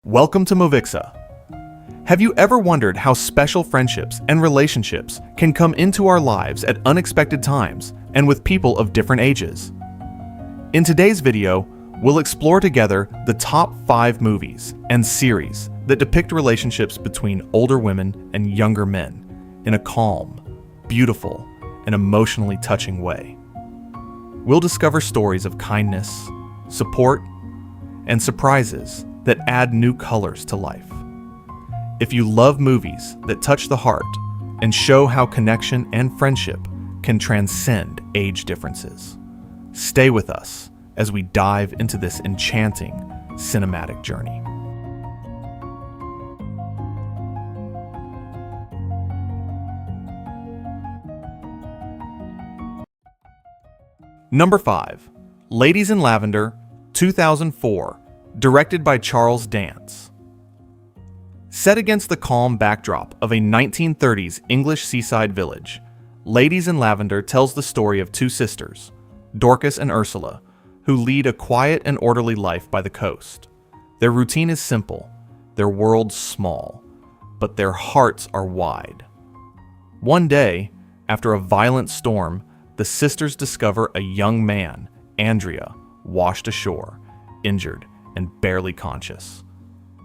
Welcome to Movixa. Have you ever wondered how special friendships and relationships can come into our lives at unexpected times and with people of different ages? In today's video, we'll explore together the top 5 movies and series that depict relationships between older women and younger men in a calm, beautiful, and emotionally touching way. We'll discover stories of kindness, support, and surprises that add new colors to life. If you love movies that touch the heart and show how connection and friendship can transcend age differences, stay with us as we dive into this enchanting cinematic journey. Number 5, Ladies in Lavender, 2004, directed by Charles Dance. Set against the calm backdrop of a 1930s English seaside village, Ladies in Lavender tells the story of two sisters, Dorcas and Ursula, who lead a quiet and orderly life by the coast. Their routine is simple, their worlds small, but their hearts are wide. One day, after a violent storm, the sisters discover a young man, Andrea, washed ashore, injured and barely conscious.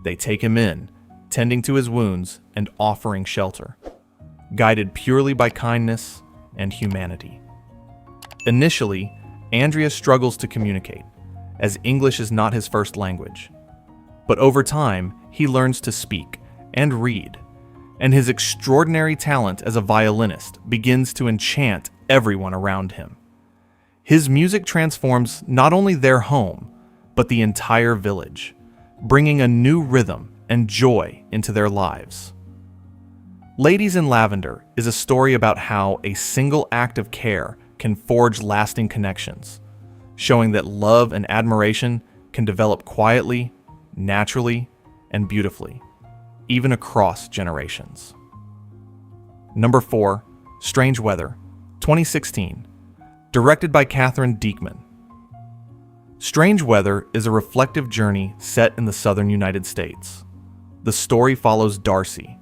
They take him in, tending to his wounds and offering shelter, guided purely by kindness and humanity. Initially, Andrea struggles to communicate, as English is not his first language. But over time, he learns to speak and read, and his extraordinary talent as a violinist begins to enchant everyone around him. His music transforms not only their home, but the entire village, bringing a new rhythm and joy into their lives. Ladies in Lavender is a story about how a single act of care can forge lasting connections, showing that love and admiration can develop quietly, naturally, and beautifully, even across generations. Number 4, Strange Weather, 2016, directed by Catherine Diekman. Strange Weather is a reflective journey set in the southern United States. The story follows Darcy,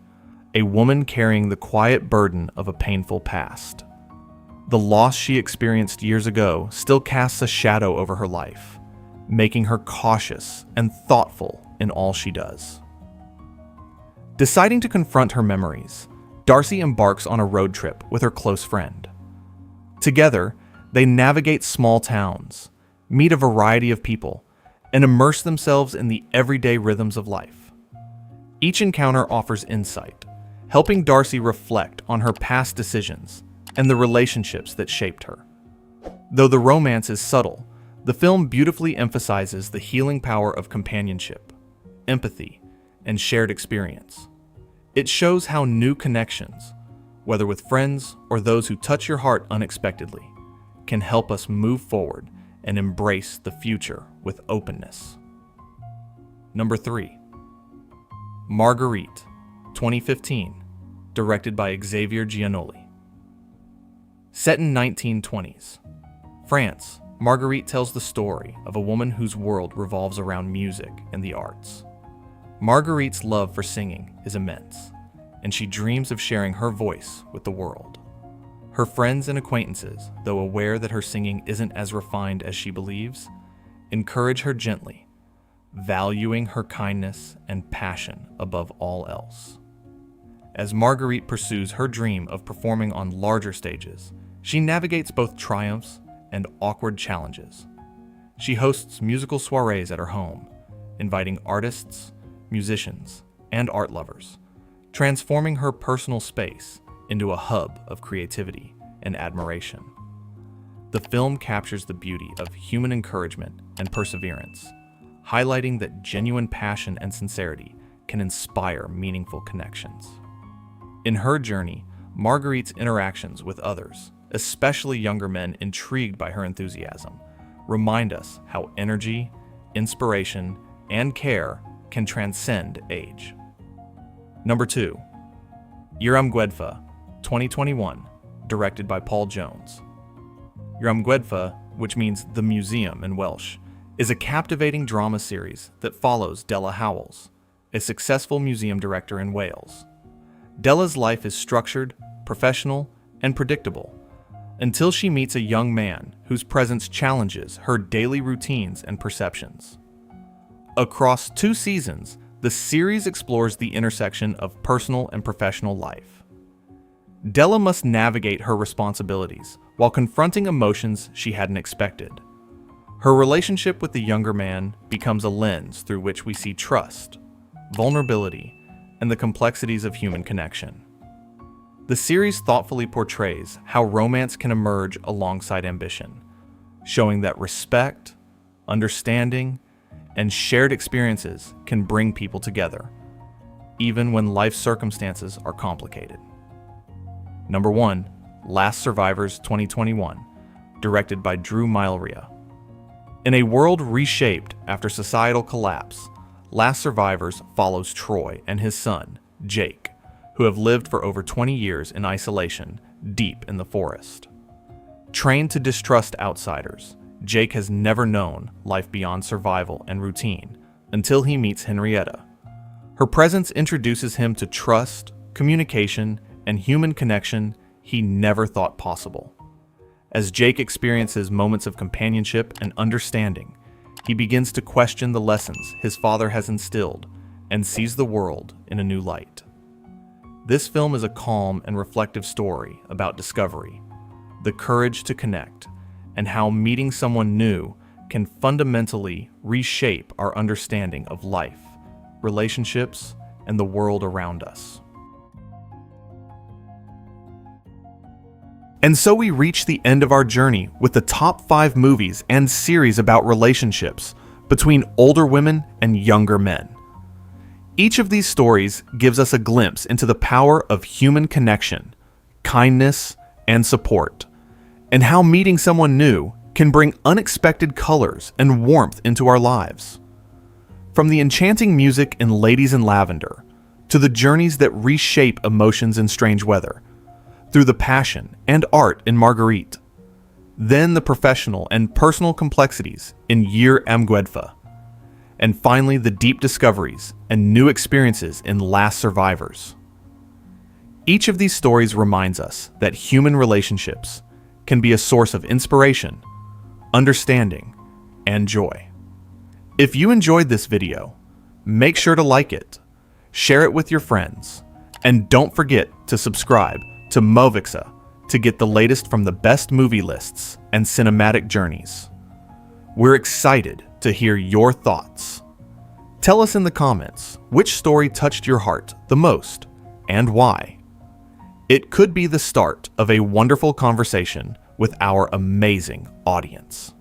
a woman carrying the quiet burden of a painful past. The loss she experienced years ago still casts a shadow over her life, making her cautious and thoughtful in all she does. Deciding to confront her memories, Darcy embarks on a road trip with her close friend. Together, they navigate small towns, meet a variety of people, and immerse themselves in the everyday rhythms of life. Each encounter offers insight, helping Darcy reflect on her past decisions and the relationships that shaped her. Though the romance is subtle, the film beautifully emphasizes the healing power of companionship, empathy, and shared experience. It shows how new connections, whether with friends or those who touch your heart unexpectedly, can help us move forward and embrace the future with openness. Number 3, Margarite, 2015, directed by Xavier Giannoli. Set in 1920s, France, Margarite tells the story of a woman whose world revolves around music and the arts. Margarite's love for singing is immense, and she dreams of sharing her voice with the world. Her friends and acquaintances, though aware that her singing isn't as refined as she believes, encourage her gently, valuing her kindness and passion above all else. As Margarite pursues her dream of performing on larger stages, she navigates both triumphs and awkward challenges. She hosts musical soirees at her home, inviting artists, musicians, and art lovers, transforming her personal space into a hub of creativity and admiration. The film captures the beauty of human encouragement and perseverance, highlighting that genuine passion and sincerity can inspire meaningful connections. In her journey, Margarite's interactions with others, especially younger men intrigued by her enthusiasm, remind us how energy, inspiration, and care can transcend age. Number 2, Yamuva, 2021, directed by Paul Jones. Yamuva, which means the museum in Welsh, is a captivating drama series that follows Della Howells, a successful museum director in Wales. Della's life is structured, professional, and predictable, until she meets a young man whose presence challenges her daily routines and perceptions. Across 2 seasons, the series explores the intersection of personal and professional life. Della must navigate her responsibilities while confronting emotions she hadn't expected. Her relationship with the younger man becomes a lens through which we see trust, vulnerability, and the complexities of human connection. The series thoughtfully portrays how romance can emerge alongside ambition, showing that respect, understanding, and shared experiences can bring people together, even when life circumstances are complicated. Number 1, Last Survivors 2021, directed by Drew Myleria. In a world reshaped after societal collapse, Last Survivors follows Troy and his son, Jake, who have lived for over 20 years in isolation deep in the forest. Trained to distrust outsiders, Jake has never known life beyond survival and routine until he meets Henrietta. Her presence introduces him to trust, communication, and human connection he never thought possible. As Jake experiences moments of companionship and understanding, he begins to question the lessons his father has instilled and sees the world in a new light. This film is a calm and reflective story about discovery, the courage to connect, and how meeting someone new can fundamentally reshape our understanding of life, relationships, and the world around us. And so we reach the end of our journey with the top 5 movies and series about relationships between older women and younger men. Each of these stories gives us a glimpse into the power of human connection, kindness, and support, and how meeting someone new can bring unexpected colors and warmth into our lives. From the enchanting music in Ladies in Lavender, to the journeys that reshape emotions in Strange Weather, through the passion and art in Margarite, then the professional and personal complexities in Year Amguedfa, and finally the deep discoveries and new experiences in Last Survivors. Each of these stories reminds us that human relationships can be a source of inspiration, understanding, and joy. If you enjoyed this video, make sure to like it, share it with your friends, and don't forget to subscribe to Movixa to get the latest from the best movie lists and cinematic journeys. We're excited to hear your thoughts. Tell us in the comments which story touched your heart the most and why. It could be the start of a wonderful conversation with our amazing audience.